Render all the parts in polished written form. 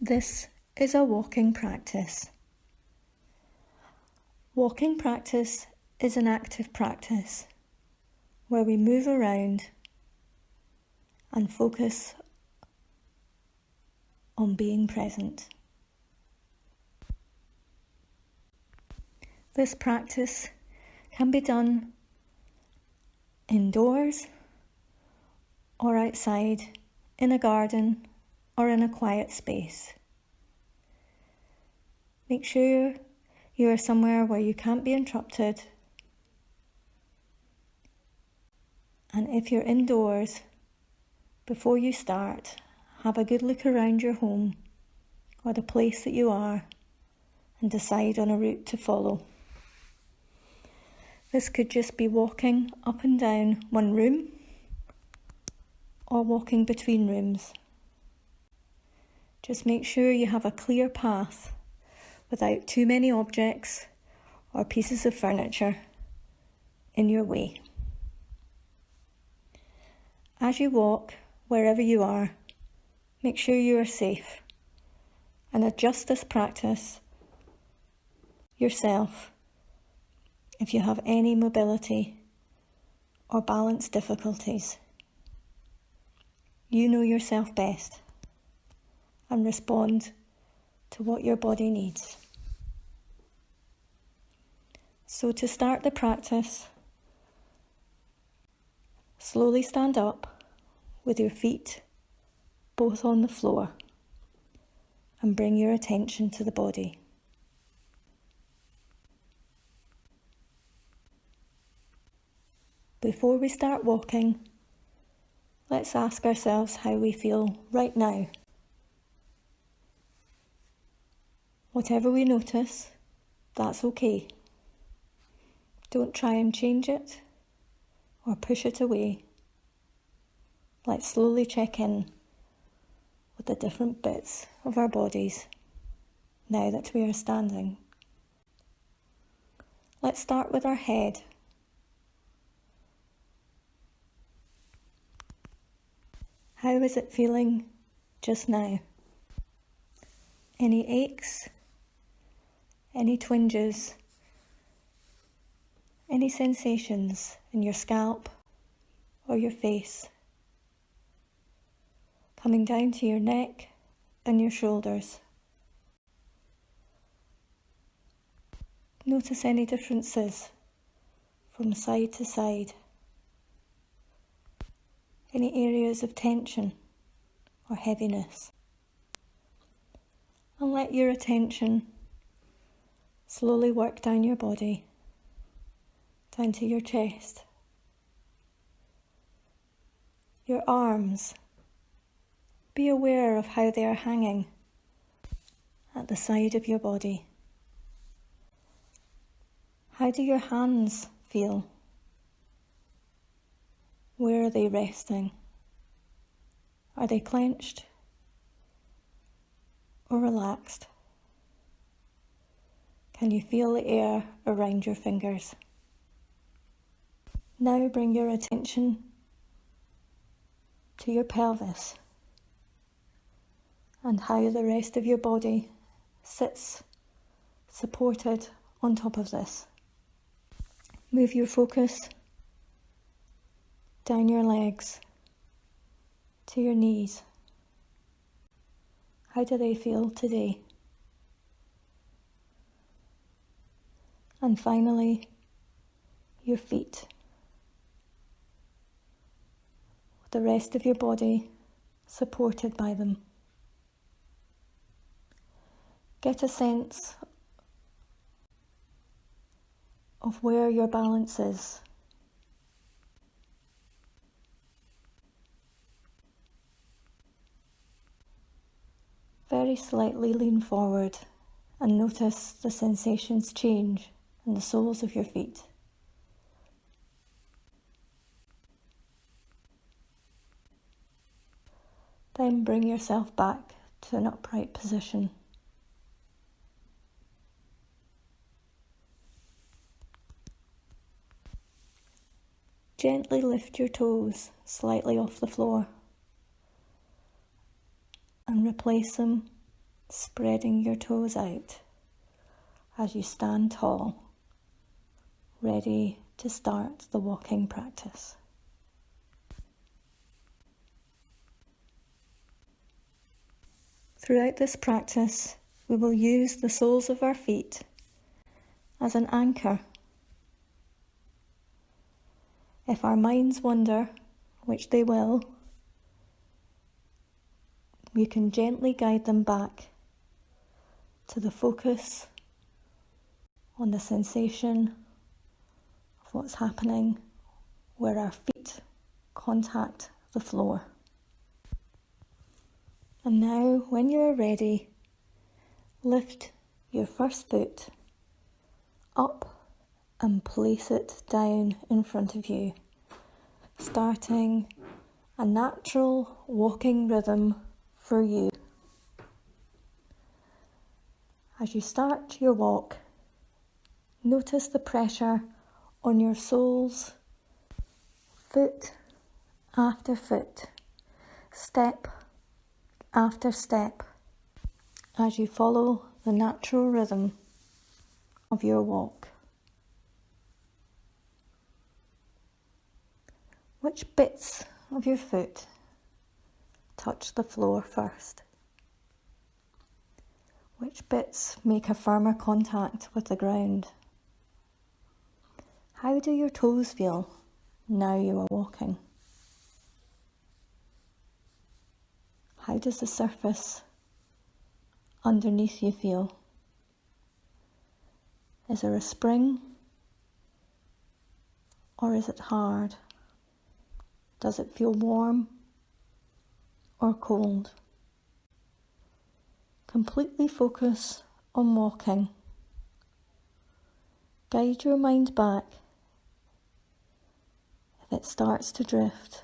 This is a walking practice. Walking practice is an active practice where we move around and focus on being present. This practice can be done indoors or outside, in a garden or in a quiet space. Make sure you are somewhere where you can't be interrupted. And if you're indoors, before you start, have a good look around your home or the place that you are and decide on a route to follow. This could just be walking up and down one room or walking between rooms. Just make sure you have a clear path without too many objects or pieces of furniture in your way. As you walk, wherever you are, make sure you are safe and adjust this practice yourself if you have any mobility or balance difficulties. You know yourself best and respond to what your body needs. So to start the practice, slowly stand up with your feet both on the floor and bring your attention to the body. Before we start walking, let's ask ourselves how we feel right now. Whatever we notice, that's okay. Don't try and change it or push it away. Let's slowly check in with the different bits of our bodies now that we are standing. Let's start with our head. How is it feeling just now? Any aches? Any twinges? Any sensations in your scalp or your face? Coming down to your neck and your shoulders. Notice any differences from side to side. Any areas of tension or heaviness. And let your attention slowly work down your body, down to your chest, your arms. Be aware of how they are hanging at the side of your body. How do your hands feel? Where are they resting? Are they clenched or relaxed? Can you feel the air around your fingers? Now bring your attention to your pelvis and how the rest of your body sits supported on top of this. Move your focus down your legs to your knees. How do they feel today? And finally, your feet. With the rest of your body supported by them. Get a sense of where your balance is. Very slightly lean forward and notice the sensations change in the soles of your feet. Then bring yourself back to an upright position. Gently lift your toes slightly off the floor and replace them spreading your toes out as you stand tall, ready to start the walking practice. Throughout this practice, we will use the soles of our feet as an anchor. If our minds wander, which they will, we can gently guide them back to the focus on the sensation of what's happening where our feet contact the floor. And now, when you are ready, lift your first foot up and place it down in front of you, starting a natural walking rhythm for you. As you start your walk, notice the pressure on your soles, foot after foot, step after step, as you follow the natural rhythm of your walk. Which bits of your foot touch the floor first? Which bits make a firmer contact with the ground? How do your toes feel now you are walking? How does the surface underneath you feel? Is there a spring? Or is it hard? Does it feel warm or cold? Completely focus on walking. Guide your mind back if it starts to drift,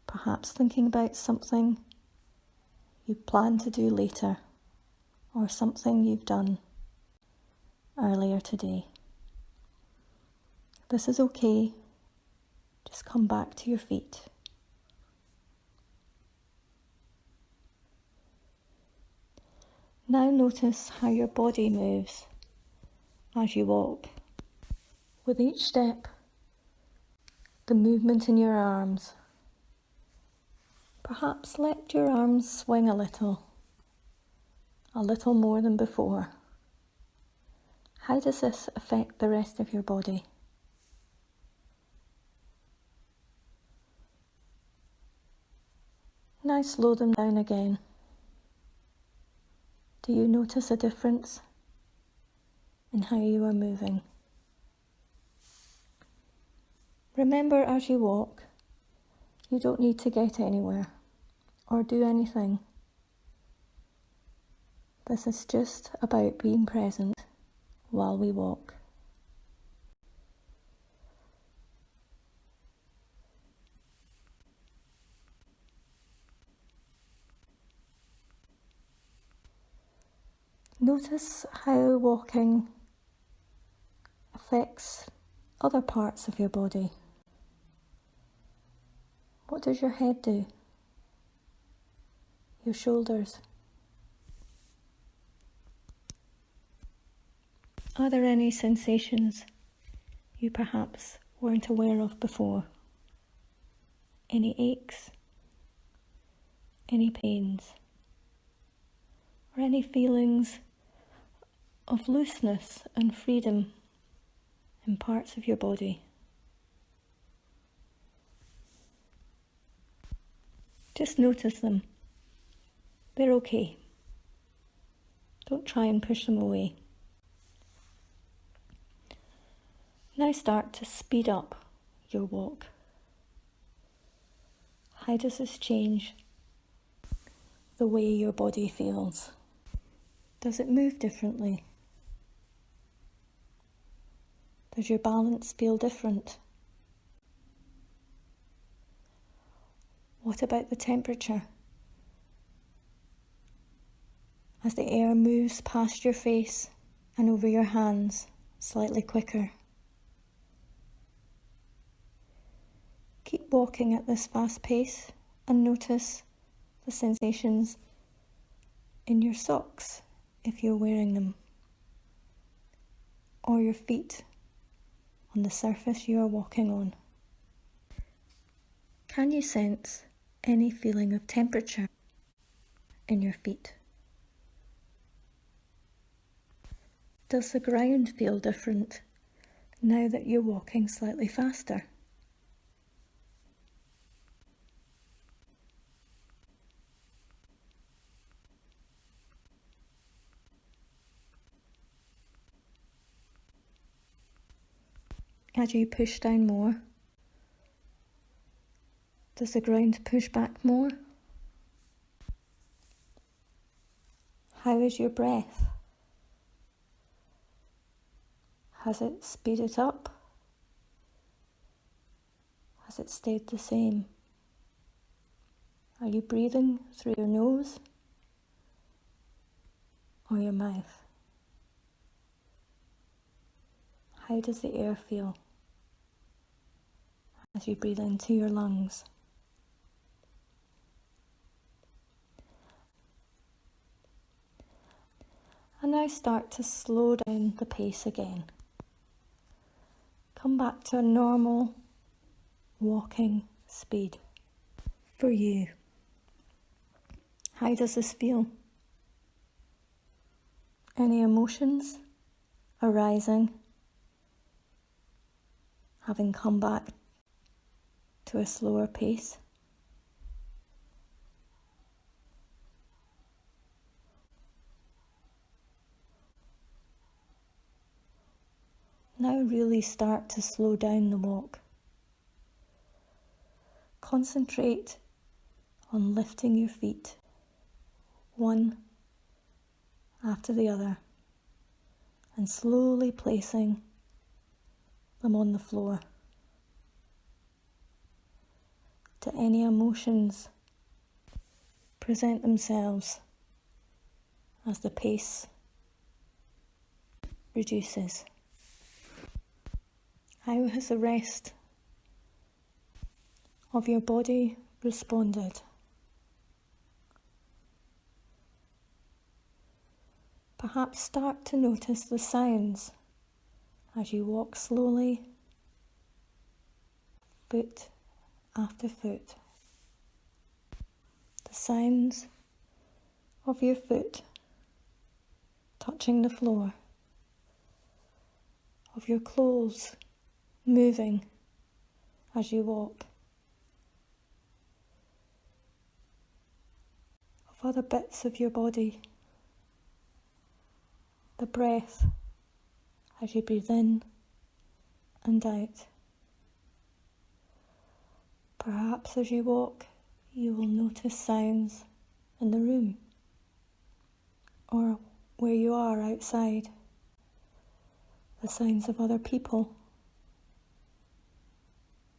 perhaps thinking about something you plan to do later or something you've done earlier today. This is okay. Just come back to your feet. Now notice how your body moves as you walk. With each step, the movement in your arms. Perhaps let your arms swing a little more than before. How does this affect the rest of your body? Now slow them down again. Do you notice a difference in how you are moving? Remember, as you walk, you don't need to get anywhere or do anything. This is just about being present while we walk. Notice how walking affects other parts of your body. What does your head do? Your shoulders? Are there any sensations you perhaps weren't aware of before? Any aches? Any pains? Or any feelings of looseness and freedom in parts of your body? Just notice them. They're okay. Don't try and push them away. Now start to speed up your walk. How does this change the way your body feels? Does it move differently? Does your balance feel different? What about the temperature? As the air moves past your face and over your hands slightly quicker. Keep walking at this fast pace and notice the sensations in your socks if you're wearing them, or your feet on the surface you are walking on. Can you sense any feeling of temperature in your feet? Does the ground feel different now that you're walking slightly faster? As you push down more, does the ground push back more? How is your breath? Has it speeded up? Has it stayed the same? Are you breathing through your nose or your mouth? How does the air feel as you breathe into your lungs? And now start to slow down the pace again. Come back to a normal walking speed for you. How does this feel? Any emotions arising, having come back to a slower pace? Now really start to slow down the walk. Concentrate on lifting your feet, one after the other, and slowly placing them on the floor. Do any emotions present themselves as the pace reduces? How has the rest of your body responded? Perhaps start to notice the sounds as you walk slowly, foot after foot. The sounds of your foot touching the floor, of your clothes moving as you walk, of other bits of your body, the breath as you breathe in and out. Perhaps as you walk, you will notice sounds in the room or where you are outside, the sounds of other people,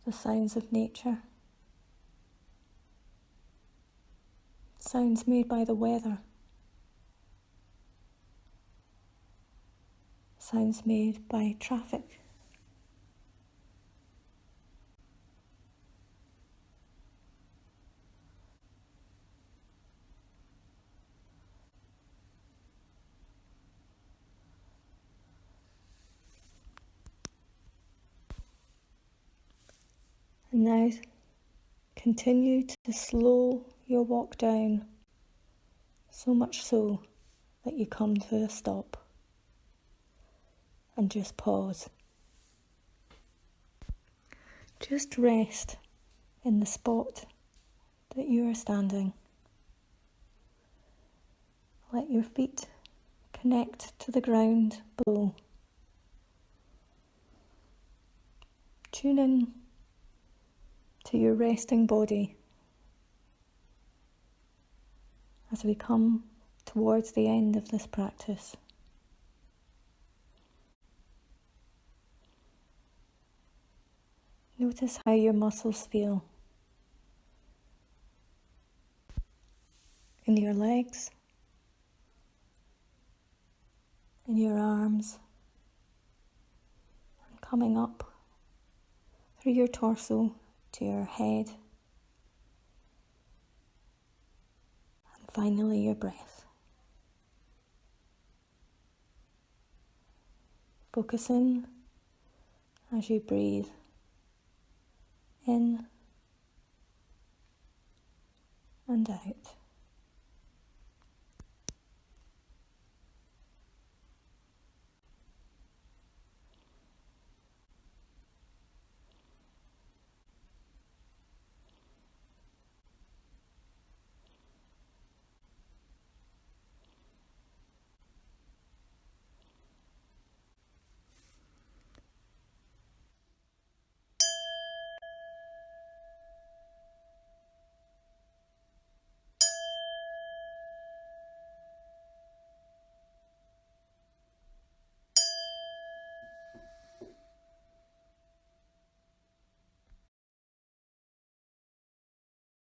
the sounds of nature, sounds made by the weather, sounds made by traffic. And now continue to slow your walk down, so much so that you come to a stop and just pause. Just rest in the spot that you are standing. Let your feet connect to the ground below. Tune in to your resting body as we come towards the end of this practice. Notice how your muscles feel in your legs, in your arms, and coming up through your torso to your head, and finally your breath. Focus in as you breathe in and out.